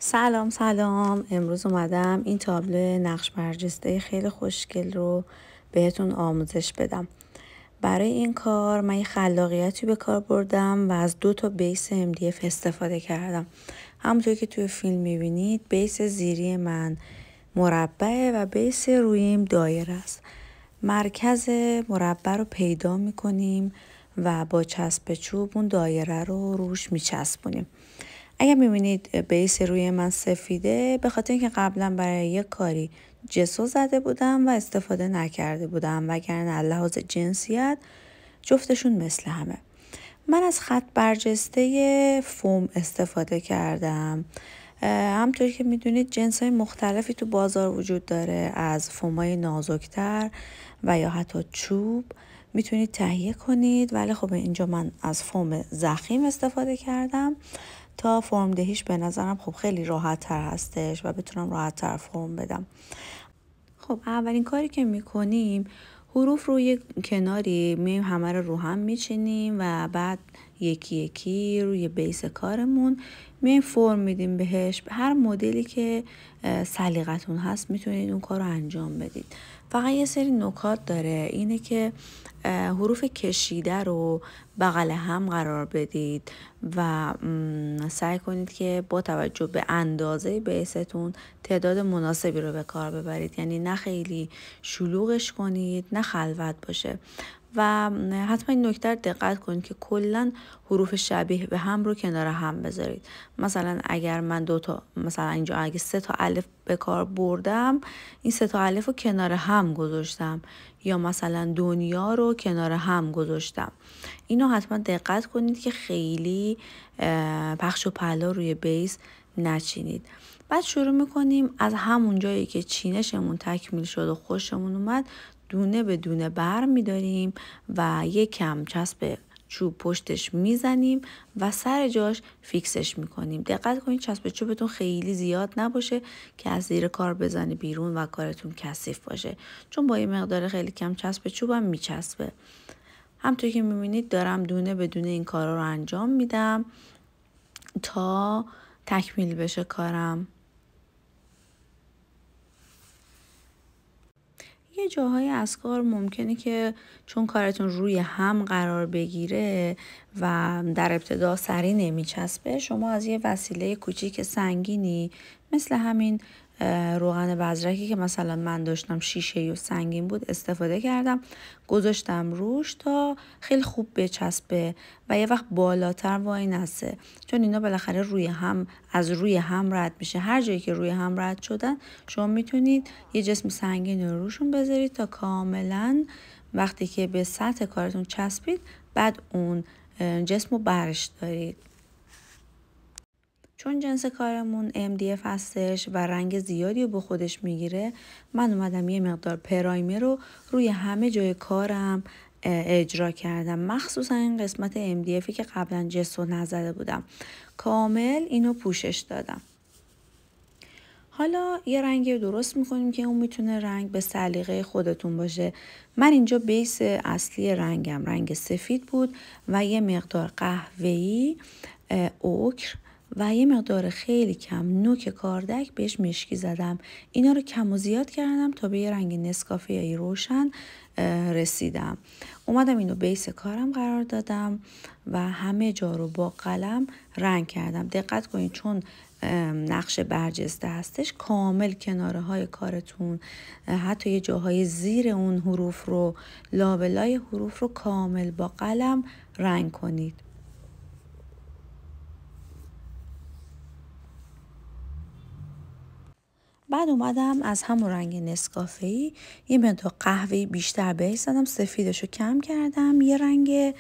سلام. امروز اومدم این تابلو نقش برجسته خیلی خوشگل رو بهتون آموزش بدم. برای این کار من یه خلاقیتی به کار بردم و از 2 بیس MDF استفاده کردم. همونطور که توی فیلم میبینید بیس زیری من مربعه و بیس رویم دایره است. مرکز مربع رو پیدا میکنیم و با چسب چوب اون دایره رو روش میچسبونیم. اگر میبینید بیس روی من سفیده به خاطر اینکه قبلا برای یک کاری جسو زده بودم و استفاده نکرده بودم، وگرنه لحاظ جنسیت جفتشون مثل همه. من از خط برجسته فوم استفاده کردم. همطوری که میدونید جنس‌های مختلفی تو بازار وجود داره، از فومای نازکتر و یا حتی چوب میتونید تهیه کنید، ولی خب اینجا من از فوم ضخیم استفاده کردم تا فرم دهیش به نظرم خب خیلی راحت تر هستش و بتونم راحت تر فرم بدم. خب اولین کاری که میکنیم حروف رو یک کناری میایم همه رو هم میچینیم و بعد یکی یکی روی بیس کارمون میایم فرم میدیم بهش. هر مدلی که سلیقتون هست میتونید اون کار رو انجام بدید. فقط یه سری نکات داره، اینه که حروف کشیده رو بغل هم قرار بدید و سعی کنید که با توجه به اندازه بیستون تعداد مناسبی رو به کار ببرید، یعنی نه خیلی شلوغش کنید نه خلوت باشه. و حتما این نکته دقت کنید که کلا حروف شبیه به هم رو کنار هم بذارید. مثلا اگر من مثلا اینجا اگه 3 الف به کار بردم، این 3 الف رو کنار هم گذاشتم، یا مثلا دنیا رو کنار هم گذاشتم. اینو حتما دقت کنید که خیلی پخش و پلا روی بیس نچینید. بعد شروع میکنیم از همون جایی که چینشمون تکمیل شد و خوشمون اومد دونه به دونه بر میداریم و یک کم چسب چوب پشتش میزنیم و سر جاش فیکسش میکنیم. دقت کنید چسب چوبتون خیلی زیاد نباشه که از زیر کار بزنه بیرون و کارتون کثیف باشه، چون با یه مقدار خیلی کم چسب چوبم میچسبه. همونطور که میبینید دارم دونه به دونه این کارا رو انجام میدم تا تکمیل بشه کارم. یه جاهای از کار ممکنه که چون کارتون روی هم قرار بگیره و در ابتدا سری نمیچسبه، شما از یه وسیله کوچیک سنگینی مثل همین روغن بزرکی که مثلا من داشتم شیشه‌ای و سنگین بود استفاده کردم، گذاشتم روش تا خیلی خوب بچسبه و یه وقت بالاتر وای نسه، چون اینا بالاخره از روی هم رد میشه. هر جایی که روی هم رد شدن شما میتونید یه جسم سنگین رو روشون بذارید تا کاملا وقتی که به سطح کارتون چسبید بعد اون جسم رو برش دارید. چون جنس کارمون MDF هستش و رنگ زیادی رو به خودش میگیره، من اومدم یه مقدار پرایمر رو روی همه جای کارم اجرا کردم، مخصوصا این قسمت MDFی که قبلا جسو نزده بودم، کامل اینو پوشش دادم. حالا یه رنگی رو درست میکنیم که اون میتونه رنگ به سلیقه خودتون باشه. من اینجا بیس اصلی رنگم رنگ سفید بود و یه مقدار قهوه‌ای، اوکر و یه مقدار خیلی کم نوک کاردک بهش مشکی زدم. اینا رو کم و زیاد کردم تا به یه رنگ نسکافه‌ای روشن رسیدم. اومدم اینو بیس کارم قرار دادم و همه جا رو با قلم رنگ کردم. دقت کنید چون نقش برجسته هستش، کامل کناره های کارتون حتی یه جاهای زیر اون حروف رو، لابلای حروف رو کامل با قلم رنگ کنید. بعد اومدم از همون رنگ نسکافه‌ای یه مقدار قهوه‌ای بیشتر بهش زدم، سفیدشو کم کردم، یه رنگ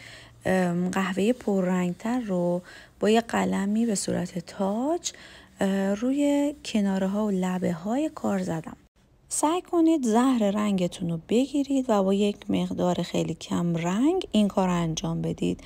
قهوه‌ای پررنگتر رو با یه قلمی به صورت تاج روی کناره ها و لبه های کار زدم. سعی کنید زهر رنگتون رو بگیرید و با یک مقدار خیلی کم رنگ این کار رو انجام بدید.